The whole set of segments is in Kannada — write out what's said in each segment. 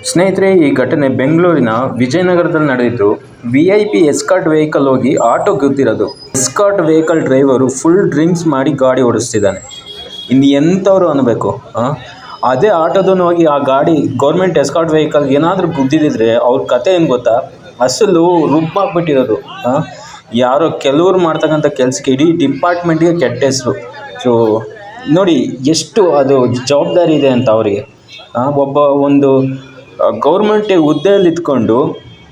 ಸ್ನೇಹಿತರೆ, ಈ ಘಟನೆ ಬೆಂಗಳೂರಿನ ವಿಜಯನಗರದಲ್ಲಿ ನಡೆದಿದ್ದು. VIP ಎಸ್ಕಾರ್ಟ್ ವೆಹಿಕಲ್ ಹೋಗಿ ಆಟೋ ಗುದ್ದಿರೋದು. Escort vehicle driver full drinks ಮಾಡಿ ಗಾಡಿ ಓಡಿಸ್ತಿದ್ದಾನೆ. ಇನ್ನು ಎಂಥವ್ರು ಅನ್ನಬೇಕು. ಅದೇ ಆಟೋದನ್ನು ಹೋಗಿ ಆ ಗಾಡಿ ಗೌರ್ಮೆಂಟ್ ಎಸ್ಕಾರ್ಟ್ ವೆಹಿಕಲ್ ಏನಾದರೂ ಗುದ್ದಿದ್ರೆ ಅವ್ರ ಕತೆ ಏನು ಗೊತ್ತಾ, ಅಸಲು ರುಬ್ಬಾಕ್ಬಿಟ್ಟಿರೋದು. ಯಾರೋ ಕೆಲವರು ಮಾಡ್ತಕ್ಕಂಥ ಕೆಲಸಕ್ಕೆ ಇಡೀ ಡಿಪಾರ್ಟ್ಮೆಂಟ್ಗೆ ಕೆಟ್ಟ ಹೆಸರು. ಸೊ ನೋಡಿ ಎಷ್ಟು ಅದು ಜವಾಬ್ದಾರಿ ಇದೆ ಅಂತ ಅವರಿಗೆ. ಒಬ್ಬ ಒಂದು ಗೌರ್ಮೆಂಟ್ ಹುದ್ದೆಯಲ್ಲಿ ಇದ್ಕೊಂಡು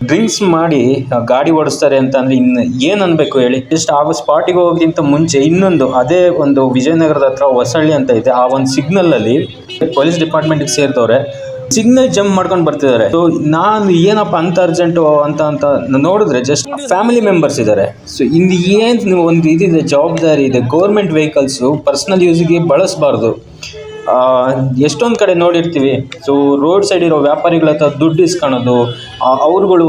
ಡ್ರಿಂಕ್ಸ್ ಮಾಡಿ ಗಾಡಿ ಓಡಿಸ್ತಾರೆ ಅಂತಂದರೆ ಇನ್ನು ಏನು ಅನ್ಬೇಕು ಹೇಳಿ. ಜಸ್ಟ್ ಆ ಸ್ಪಾಟಿಗೆ ಹೋಗೋಕ್ಕಿಂತ ಮುಂಚೆ ಇನ್ನೊಂದು ಅದೇ ಒಂದು ವಿಜಯನಗರದ ಹತ್ರ ಹೊಸಳ್ಳಿ ಅಂತ ಇದೆ. ಆ ಒಂದು ಸಿಗ್ನಲಲ್ಲಿ ಪೊಲೀಸ್ ಡಿಪಾರ್ಟ್ಮೆಂಟಿಗೆ ಸೇರಿದವ್ರೆ ಸಿಗ್ನಲ್ ಜಂಪ್ ಮಾಡ್ಕೊಂಡು ಬರ್ತಿದ್ದಾರೆ. ಸೊ ನಾನು ಏನಪ್ಪ ಅಂತ ಅರ್ಜೆಂಟು ಅಂತ ನೋಡಿದ್ರೆ ಜಸ್ಟ್ ಫ್ಯಾಮಿಲಿ ಮೆಂಬರ್ಸ್ ಇದ್ದಾರೆ. ಸೊ ಇನ್ನು ಏನು ಒಂದು ಇದಿದೆ, ಜವಾಬ್ದಾರಿ ಇದೆ. ಗೌರ್ಮೆಂಟ್ ವೆಹಿಕಲ್ಸು ಪರ್ಸ್ನಲ್ ಯೂಸಿಗೆ ಬಳಸಬಾರ್ದು. ಎಷ್ಟೊಂದು ಕಡೆ ನೋಡಿರ್ತೀವಿ. ಸೊ ರೋಡ್ ಸೈಡ್ ಇರೋ ವ್ಯಾಪಾರಿಗಳ ಹತ್ರ ದುಡ್ಡು ಇಸ್ಕೊಳೋದು. ಅವ್ರುಗಳು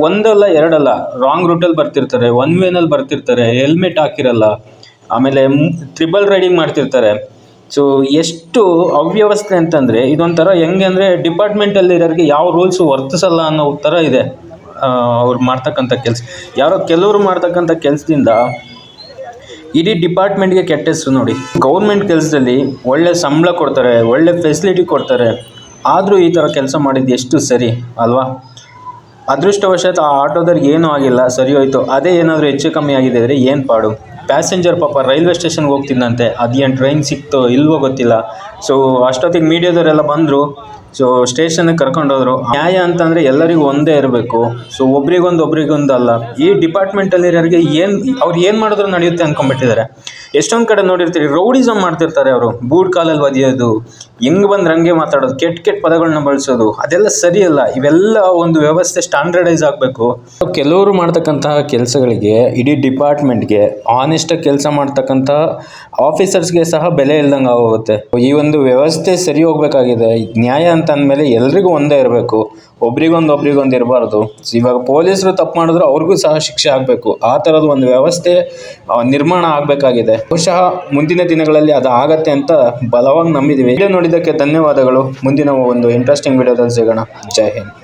ಒಂದಲ್ಲ ಎರಡಲ್ಲ ರಾಂಗ್ ರೂಟಲ್ಲಿ ಬರ್ತಿರ್ತಾರೆ, ಒನ್ ವೇನಲ್ಲಿ ಬರ್ತಿರ್ತಾರೆ, ಹೆಲ್ಮೆಟ್ ಹಾಕಿರಲ್ಲ, ಆಮೇಲೆ ಟ್ರಿಬಲ್ ರೈಡಿಂಗ್ ಮಾಡ್ತಿರ್ತಾರೆ. ಸೊ ಎಷ್ಟು ಅವ್ಯವಸ್ಥೆ ಅಂತಂದರೆ ಇದೊಂಥರ ಹೆಂಗೆ ಅಂದರೆ ಡಿಪಾರ್ಟ್ಮೆಂಟಲ್ಲಿ ಇರೋರಿಗೆ ಯಾವ ರೂಲ್ಸು ವರ್ತಿಸಲ್ಲ ಅನ್ನೋ ಥರ ಇದೆ ಅವ್ರು ಮಾಡ್ತಕ್ಕಂಥ ಕೆಲಸ. ಯಾರೋ ಕೆಲವರು ಮಾಡ್ತಕ್ಕಂಥ ಕೆಲಸದಿಂದ ಇಡೀ ಡಿಪಾರ್ಟ್ಮೆಂಟ್ಗೆ ಕೆಟ್ಟ ಹೆಸರು ನೋಡಿ. ಗೌರ್ಮೆಂಟ್ ಕೆಲಸದಲ್ಲಿ ಒಳ್ಳೆ ಸಂಬಳ ಕೊಡ್ತಾರೆ, ಒಳ್ಳೆ ಫೆಸಿಲಿಟಿ ಕೊಡ್ತಾರೆ, ಆದರೂ ಈ ಥರ ಕೆಲಸ ಮಾಡಿದ್ದು ಎಷ್ಟು ಸರಿ ಅಲ್ವಾ? ಅದೃಷ್ಟವಶಾತ್ ಆ ಆಟೋದವ್ರಿಗೆ ಏನೂ ಆಗಿಲ್ಲ, ಸರಿ ಹೋಯ್ತು. ಅದೇ ಏನಾದರೂ ಹೆಚ್ಚು ಕಮ್ಮಿ ಆಗಿದೆ ಅಂದರೆ ಏನು ಪಾಡು. ಪ್ಯಾಸೆಂಜರ್ ಪಾಪ ರೈಲ್ವೆ ಸ್ಟೇಷನ್ಗೆ ಹೋಗ್ತಿದ್ದಂತೆ, ಅದೇನು ಟ್ರೈನ್ ಸಿಕ್ತೋ ಇಲ್ವೋ ಗೊತ್ತಿಲ್ಲ. ಸೊ ಅಷ್ಟೊತ್ತಿಗೆ ಮೀಡಿಯಾದವರೆಲ್ಲ ಬಂದರು. ಸೊ ಸ್ಟೇಷನ್ಗೆ ಕರ್ಕೊಂಡೋದ್ರು. ನ್ಯಾಯ ಅಂತಂದರೆ ಎಲ್ಲರಿಗೂ ಒಂದೇ ಇರಬೇಕು. ಸೊ ಒಬ್ರಿಗೊಂದು ಅಲ್ಲ. ಈ ಡಿಪಾರ್ಟ್ಮೆಂಟಲ್ಲಿರೋರಿಗೆ ಅವ್ರು ಏನು ಮಾಡಿದ್ರು ನಡೆಯುತ್ತೆ ಅಂದ್ಕೊಂಡ್ಬಿಟ್ಟಿದ್ದಾರೆ. ಎಷ್ಟೊಂದು ಕಡೆ ನೋಡಿರ್ತೀರಿ, ರೌಡಿಸಮ್ ಮಾಡ್ತಿರ್ತಾರೆ ಅವರು. ಬೂಟ್ ಕಾಲಲ್ಲಿ ಒದೆಯೋದು, ಹೆಂಗೆ ಬಂದು ರಂಗೆ ಮಾತಾಡೋದು, ಕೆಟ್ಟ ಪದಗಳನ್ನ ಬಳಸೋದು, ಅದೆಲ್ಲ ಸರಿಯಲ್ಲ. ಇವೆಲ್ಲ ಒಂದು ವ್ಯವಸ್ಥೆ ಸ್ಟ್ಯಾಂಡರ್ಡೈಸ್ ಆಗಬೇಕು. ಕೆಲವರು ಮಾಡ್ತಕ್ಕಂತಹ ಕೆಲಸಗಳಿಗೆ ಇಡೀ ಡಿಪಾರ್ಟ್ಮೆಂಟ್ಗೆ ಆನೆಸ್ಟಾಗಿ ಕೆಲಸ ಮಾಡ್ತಕ್ಕಂಥ ಆಫೀಸರ್ಸ್ಗೆ ಸಹ ಬೆಲೆ ಇಲ್ದಂಗೆ ಆಗೋಗುತ್ತೆ. ಈ ಒಂದು ವ್ಯವಸ್ಥೆ ಸರಿ ಹೋಗಬೇಕಾಗಿದೆ. ನ್ಯಾಯ ಅಂತ ಅಂದಮೇಲೆ ಎಲ್ರಿಗೂ ಒಂದೇ ಇರಬೇಕು, ಒಬ್ರಿಗೊಂದು ಇರಬಾರ್ದು. ಇವಾಗ ಪೊಲೀಸರು ತಪ್ಪು ಮಾಡಿದ್ರು ಅವ್ರಿಗೂ ಸಹ ಶಿಕ್ಷೆ ಆಗಬೇಕು. ಆ ಥರದ ಒಂದು ವ್ಯವಸ್ಥೆ ನಿರ್ಮಾಣ ಆಗಬೇಕಾಗಿದೆ. ಬಹುಶಃ ಮುಂದಿನ ದಿನಗಳಲ್ಲಿ ಅದು ಆಗತ್ತೆ ಅಂತ ಬಲವಾಗಿ ನಂಬಿದ್ದೀವಿ. ವಿಡಿಯೋ ನೋಡಿದ್ದಕ್ಕೆ ಧನ್ಯವಾದಗಳು. ಮುಂದಿನ ಒಂದು ಇಂಟ್ರೆಸ್ಟಿಂಗ್ ವಿಡಿಯೋದಲ್ಲಿ ಸಿಗೋಣ. ಜೈ ಹಿಂದ್.